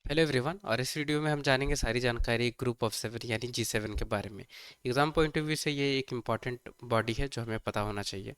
Hello everyone. और इस video में हम जानेंगे सारी जानकारी ग्रुप ऑफ सेवन यानी G7 के बारे में। एग्जाम पॉइंट ऑफ व्यू से ये एक इम्पॉर्टेंट बॉडी है जो हमें पता होना चाहिए।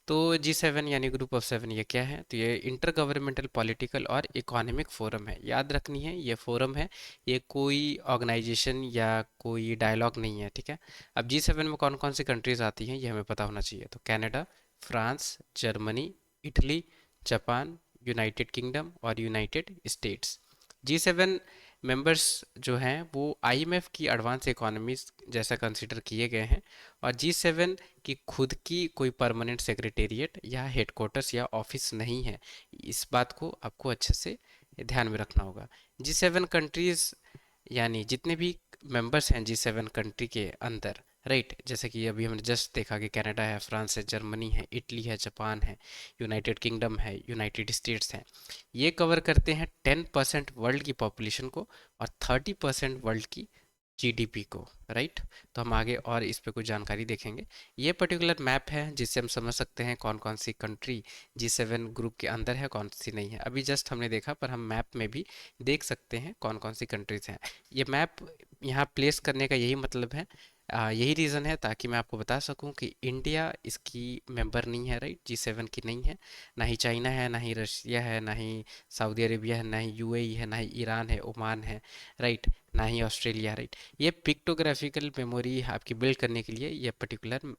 तो G7 यानी ग्रुप ऑफ सेवन ये क्या है? तो ये इंटर गवर्नमेंटल पॉलिटिकल और इकोनॉमिक फोरम है। याद रखनी है, ये फोरम है, ये कोई ऑर्गेनाइजेशन या कोई डायलॉग नहीं है, ठीक है। अब G7 में कौन कौन सी कंट्रीज आती हैं ये हमें पता होना चाहिए। तो Canada, France, Germany, Italy, Japan, United kingdom और यूनाइटेड स्टेट्स। G7 मेंबर्स जो हैं वो आईएमएफ की एडवांस इकोनॉमीज जैसा कंसिडर किए गए हैं। और G7 की खुद की कोई परमानेंट सेक्रेटेरिएट या हेडक्वार्टर्स या ऑफिस नहीं है। इस बात को आपको अच्छे से ध्यान में रखना होगा। G7 कंट्रीज यानी जितने भी मेंबर्स हैं G7 कंट्री के अंदर, राइट, जैसे कि अभी हमने जस्ट देखा कि कनाडा है, फ्रांस है, जर्मनी है, इटली है, जापान है, यूनाइटेड किंगडम है, यूनाइटेड स्टेट्स हैं। ये कवर करते हैं 10% वर्ल्ड की पॉपुलेशन को और 30% वर्ल्ड की जीडीपी को, राइट। तो हम आगे और इस पे कुछ जानकारी देखेंगे। ये पर्टिकुलर मैप है जिससे हम समझ सकते हैं कौन कौन सी कंट्री G7 ग्रुप के अंदर है, कौन सी नहीं है। अभी जस्ट हमने देखा, पर हम मैप में भी देख सकते हैं कौन कौन सी कंट्रीज हैं। ये मैप यहाँ प्लेस करने का यही मतलब है, यही रीज़न है ताकि मैं आपको बता सकूं कि इंडिया इसकी मेंबर नहीं है, राइट, G7 की नहीं है। ना ही चाइना है, ना ही रशिया है, ना ही सऊदी अरेबिया है, ना ही यूएई है, ना ही ईरान है, ओमान है, राइट, ना ही ऑस्ट्रेलिया, राइट। ये पिक्टोग्राफिकल मेमोरी आपकी बिल्ड करने के लिए ये पर्टिकुलर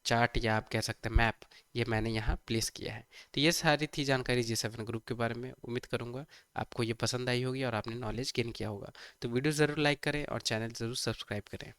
चार्ट या आप कह सकते हैं मैप, ये मैंने यहाँ प्लेस किया है। तो ये सारी थी जानकारी G7 ग्रुप के बारे में। उम्मीद करूँगा आपको ये पसंद आई होगी और आपने नॉलेज गेन किया होगा। तो वीडियो ज़रूर लाइक करें और चैनल ज़रूर सब्सक्राइब करें।